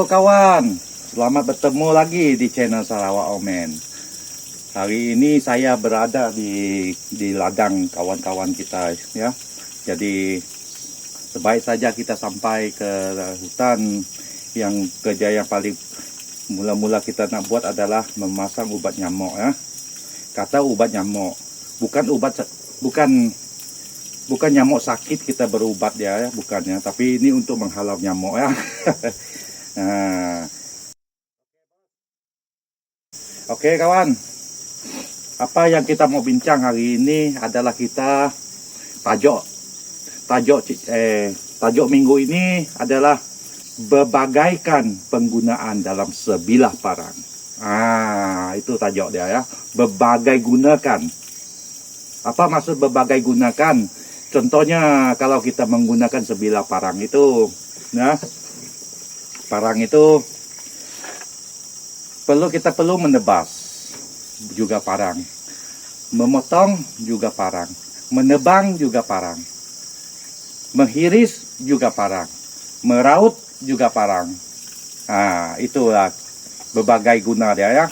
Halo kawan, selamat bertemu lagi di channel Sarawak Omen. Hari ini saya berada di ladang kawan-kawan kita ya. Jadi sebaik saja kita sampai ke hutan. Yang kerja yang paling mula-mula kita nak buat adalah memasang ubat nyamuk ya. Kata ubat nyamuk, bukan nyamuk sakit kita berubat ya, bukannya, tapi ini untuk menghalau nyamuk ya. Nah, oke kawan, apa yang kita mau bincang hari ini adalah kita tajuk minggu ini adalah berbagaikan penggunaan dalam sebilah parang. Itu tajuk dia ya, berbagai gunakan. Apa maksud berbagai gunakan? Contohnya kalau kita menggunakan sebilah parang itu, nah, parang itu kita perlu menebas juga parang, memotong juga parang, menebang juga parang, menghiris juga parang, meraut juga parang. Itulah berbagai guna dia ya.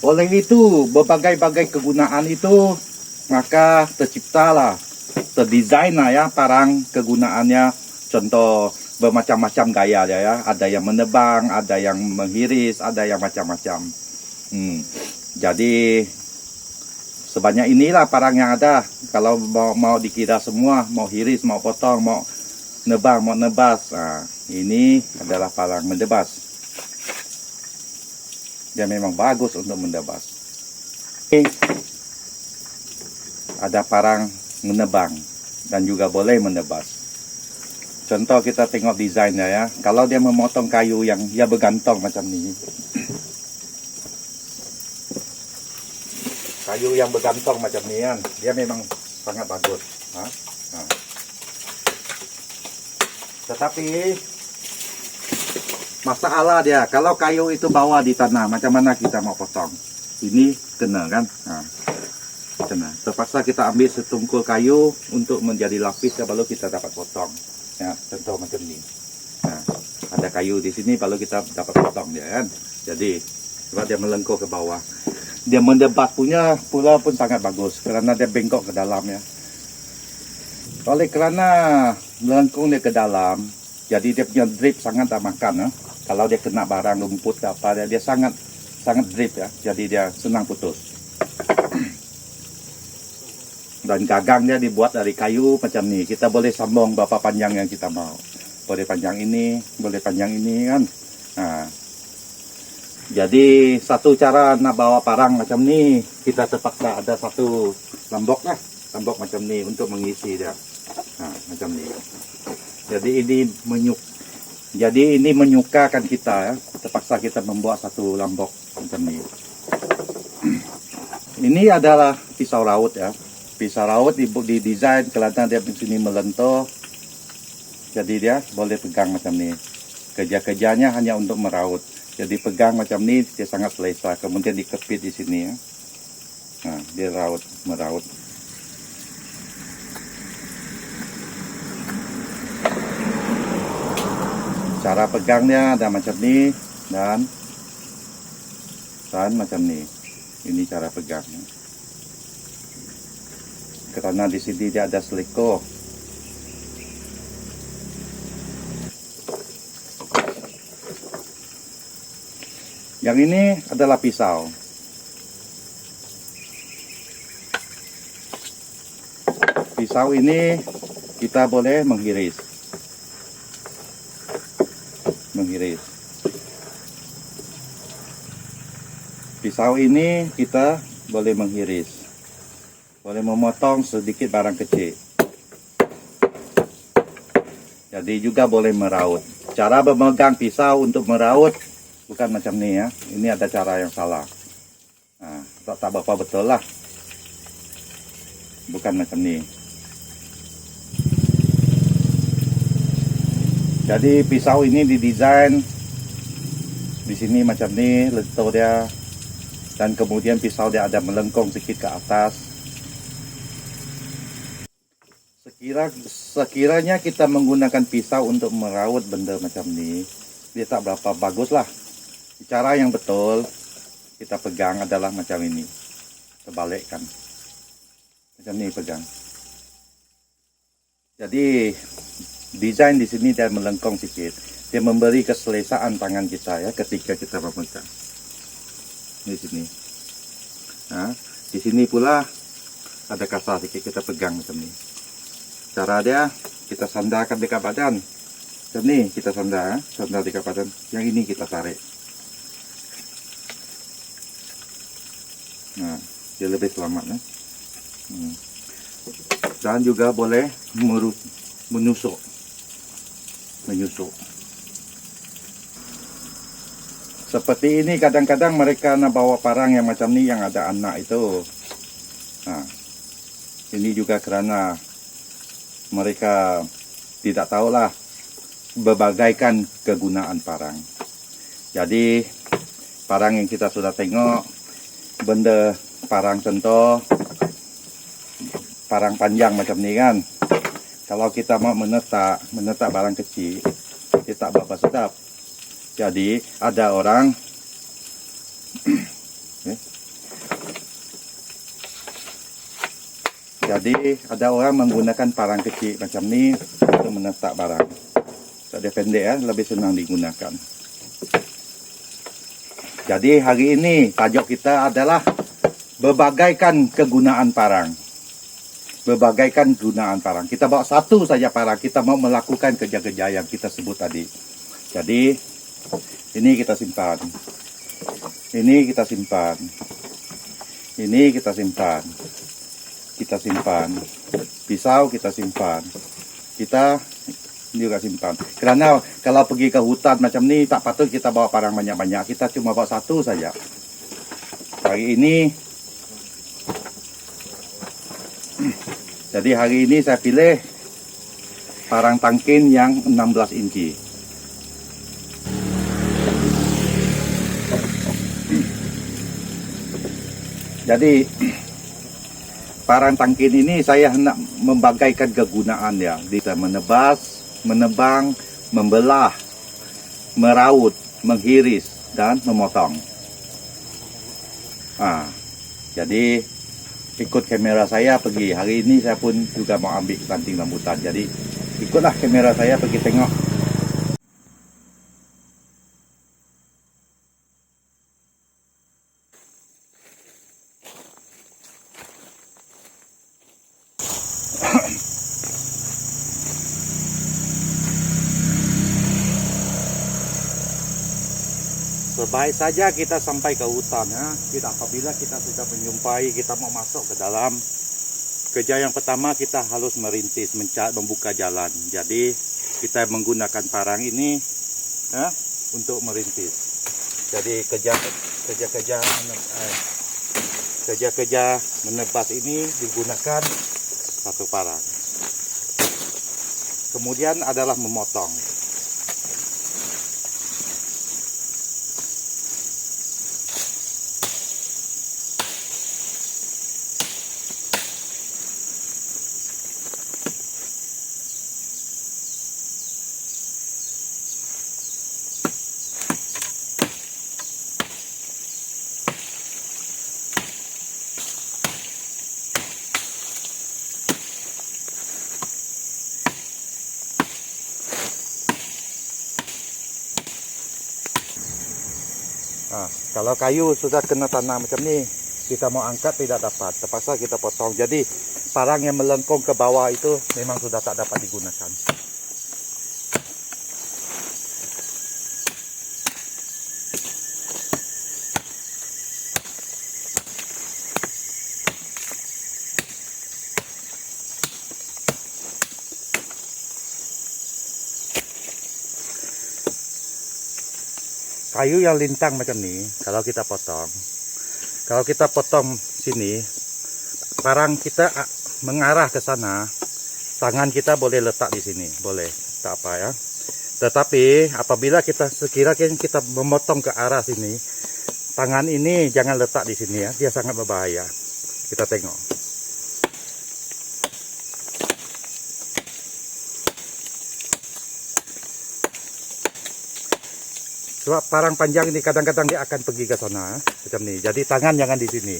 Oleh itu, berbagai-bagai kegunaan itu, maka terdesain ya parang kegunaannya. Contoh bermacam-macam gaya dia ya. Ada yang menebang, ada yang menghiris, ada yang macam-macam. Jadi sebanyak inilah parang yang ada. Kalau mau dikira semua, mau hiris, mau potong, mau nebang, mau nebas. Ini adalah parang mendebas. Dia memang bagus untuk mendebas. Ada parang menebang dan juga boleh menebas. Contoh kita tengok desainnya ya. Kalau dia memotong kayu yang dia bergantung macam ni, kayu yang bergantung macam ni kan, dia memang sangat bagus. Tetapi masalah dia, kalau kayu itu bawa di tanah, macam mana kita mau potong? Ini kena kan? Kena. Terpaksa kita ambil setungkul kayu untuk menjadi lapis, baru kita dapat potong. Ya, contoh macam ni. Ada kayu di sini, baru kita dapat potong dia kan? Jadi, sebab dia melengkung ke bawah. Dia mendebas punya pula pun sangat bagus, kerana dia bengkok ke dalam ya. Oleh kerana melengkung dia ke dalam, jadi dia punya drip sangat tak makan. Kalau dia kena barang rumput ke apa, dia sangat drip ya. Jadi dia senang putus. Dan gagang dia dibuat dari kayu macam ni. Kita boleh sambung berapa panjang yang kita mau. Boleh panjang ini, boleh panjang ini kan. Jadi satu cara nak bawa parang macam ni, kita terpaksa ada satu lambok lah. Lambok macam ni untuk mengisi dia. Macam ni. Jadi ini menyukakan kita ya. Terpaksa kita membuat satu lambok macam ni. Ini adalah pisau raut ya. Pisau raut didesain kerana dia di sini melentur. Jadi dia boleh pegang macam ni. Kerja-kerjanya hanya untuk meraut. Jadi pegang macam ni dia sangat selesa. Kemudian dikepit di sini ya. Dia meraut. Cara pegangnya ada macam ni dan macam ni. Ini cara pegangnya. Kerana di sini dia ada seleko. Yang ini adalah pisau. Pisau ini kita boleh menghiris. Pisau ini kita boleh menghiris, boleh memotong sedikit barang kecil. Jadi juga boleh meraut. Cara memegang pisau untuk meraut bukan macam ni ya. Ini ada cara yang salah. Tak apa betul lah. Bukan macam ni. Jadi pisau ini didesain di sini macam ni, lentur dia, dan kemudian pisau dia ada melengkung sedikit ke atas. Sekiranya kita menggunakan pisau untuk meraut benda macam ni, dia tak berapa bagus lah. Cara yang betul kita pegang adalah macam ini, terbalikkan, macam ini pegang. Jadi desain di sini dia melengkung sedikit, dia memberi keselesaan tangan kita ya ketika kita memegang. Di sini, nah di sini pula ada kasar sedikit, kita pegang macam ini. Cara dia kita sandarkan dekat badan. Macam ni kita sandar dekat badan. Yang ini kita tarik. Nah, dia lebih selamat ya. Dan juga boleh menusuk. Seperti ini kadang-kadang mereka nak bawa parang yang macam ni yang ada anak itu. Nah, ini juga kerana mereka tidak tahulah berbagaikan kegunaan parang. Jadi parang yang kita sudah tengok, benda parang contoh parang panjang macam ni kan. Kalau kita mau menetak barang kecil, kita tak berapa sedap. Jadi ada orang menggunakan parang kecil macam ni untuk menetak barang. Dia pendek ya, lebih senang digunakan. Jadi hari ini tajuk kita adalah berbagaikan kegunaan parang. Berbagaikan gunaan parang. Kita bawa satu saja parang, kita mau melakukan kerja-kerja yang kita sebut tadi. Jadi ini kita simpan. Ini kita simpan. Ini kita simpan. Kita simpan. Pisau kita simpan. Kita ini juga simpan. Karena kalau pergi ke hutan macam ni tak patut kita bawa parang banyak-banyak. Kita cuma bawa satu saja. Hari ini, jadi hari ini saya pilih parang tangkin yang 16 inci. Jadi parang tangkin ini saya hendak membagaikan kegunaan dia. Bisa menebas, menebang, membelah, meraut, menghiris, dan memotong. Jadi ikut kamera saya pergi. Hari ini saya pun juga mau ambil ranting rambutan. Jadi ikutlah kamera saya pergi tengok. Sebaik saja kita sampai ke hutan ya. Apabila kita sudah menjumpai, kita mau masuk ke dalam, kerja yang pertama kita harus merintis, membuka jalan. Jadi kita menggunakan parang ini ya, untuk merintis. Jadi kerja menebas ini digunakan satu parang. Kemudian adalah memotong. Kalau kayu sudah kena tanah macam ni, kita mau angkat tidak dapat, terpaksa kita potong. Jadi parang yang melengkung ke bawah itu memang sudah tak dapat digunakan. Kayu yang lintang macam ni, kalau kita potong sini, parang kita mengarah ke sana, tangan kita boleh letak di sini, boleh, tak apa ya. Tetapi apabila kita sekiranya kita memotong ke arah sini, tangan ini jangan letak di sini ya, dia sangat berbahaya. Kita tengok. Sebab parang panjang ini kadang-kadang dia akan pergi ke sana, macam ni. Jadi tangan jangan di sini.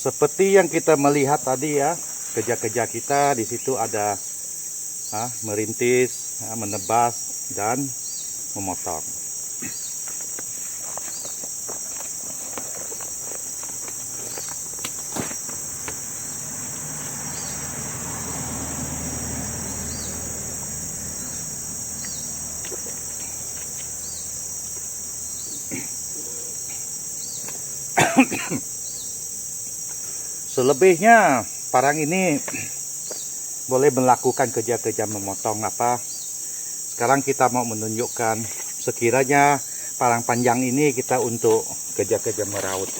Seperti yang kita melihat tadi ya, kerja-kerja kita di situ ada merintis, menebas dan memotong. Selebihnya parang ini boleh melakukan kerja-kerja memotong apa. Sekarang kita mau menunjukkan sekiranya parang panjang ini kita untuk kerja-kerja meraut.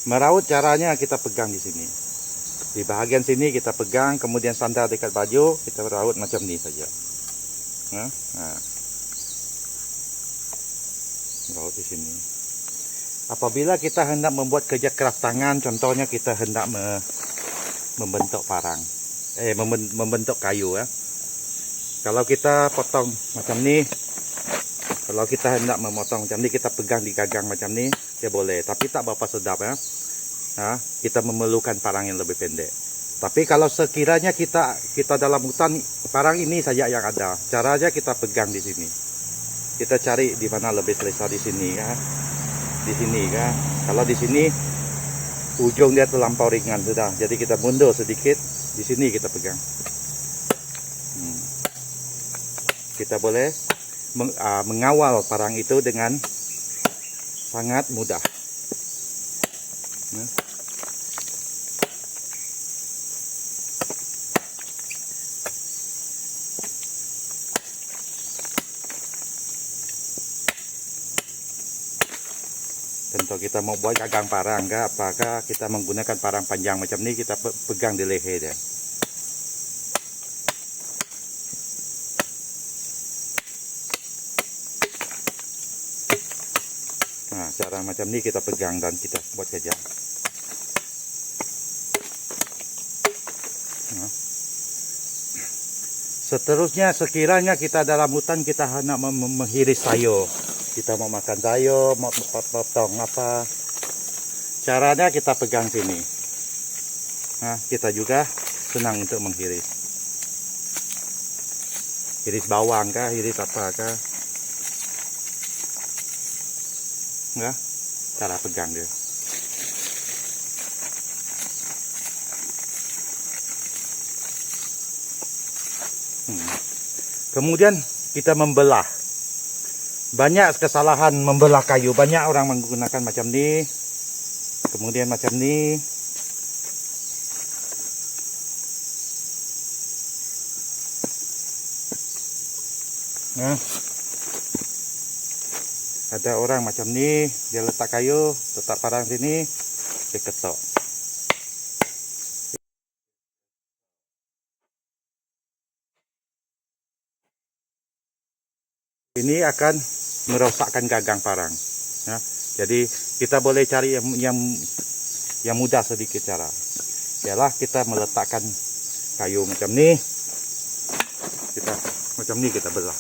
Meraut caranya kita pegang di sini. Di bahagian sini kita pegang, kemudian sandar dekat baju, kita raut macam ni saja. Raut di sini. Apabila kita hendak membuat kerja keras tangan, contohnya kita hendak membentuk parang, membentuk kayu ya. Kalau kita potong macam ni, kalau kita hendak memotong macam ni, kita pegang di gagang macam ni, dia boleh. Tapi tak berapa sedap ya. Kita memerlukan parang yang lebih pendek. Tapi kalau sekiranya kita dalam hutan, parang ini saja yang ada. Caranya kita pegang di sini. Kita cari di mana lebih selesa di sini ya. Di sini kan, kalau di sini ujung dia terlampau ringan sudah, jadi kita mundur sedikit, di sini kita pegang. Kita boleh mengawal parang itu dengan sangat mudah. Contoh kita mau buat gagang parang, apakah kita menggunakan parang panjang macam ni, kita pegang di leher dia. Nah, cara macam ni kita pegang dan kita buat kerja. Seterusnya, sekiranya kita dalam hutan, kita hendak menghiris sayur. Kita mau makan sayur, mau potong apa, caranya kita pegang sini. Kita juga senang untuk menghiris. Hiris bawang kah, hiris apa kah. Cara pegang dia. Kemudian kita membelah. Banyak kesalahan membelah kayu. Banyak orang menggunakan macam ni. Kemudian macam ni. Ada orang macam ni. Dia letak kayu, letak parang sini, dia ketok. Ini akan merosakkan gagang parang. Jadi kita boleh cari yang mudah sedikit cara. Ialah kita meletakkan kayu macam ni. Macam ni kita belah.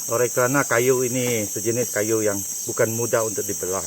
Oleh karena kayu ini sejenis kayu yang bukan mudah untuk dibelah.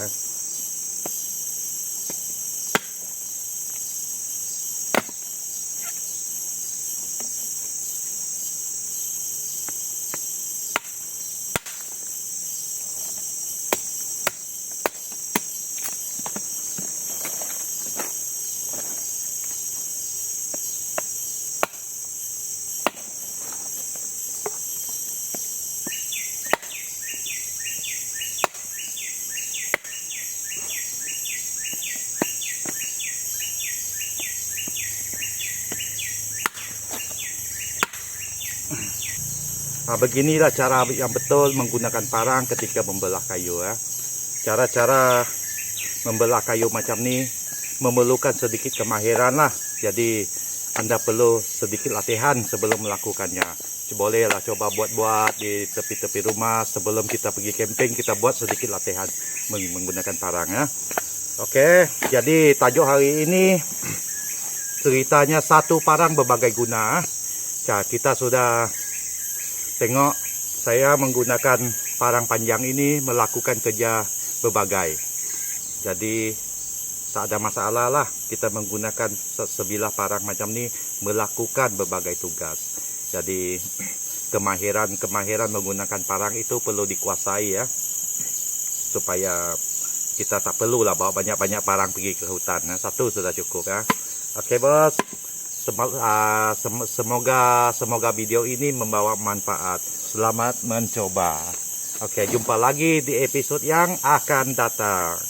Nah, beginilah cara yang betul menggunakan parang ketika membelah kayu ya. Cara-cara membelah kayu macam ni memerlukan sedikit kemahiran lah. Jadi Anda perlu sedikit latihan sebelum melakukannya. Bolehlah coba buat-buat di tepi-tepi rumah sebelum kita pergi camping, kita buat sedikit latihan menggunakan parang ya. Oke, jadi tajuk hari ini ceritanya satu parang berbagai guna. Kita sudah tengok saya menggunakan parang panjang ini melakukan kerja berbagai. Jadi tak ada masalah lah kita menggunakan sebilah parang macam ni melakukan berbagai tugas. Jadi kemahiran menggunakan parang itu perlu dikuasai ya. Supaya kita tak perlulah bawa banyak-banyak parang pergi ke hutan. Satu sudah cukup ya. Oke bos. Semoga video ini membawa manfaat. Selamat mencoba. Oke, jumpa lagi di episode yang akan datang.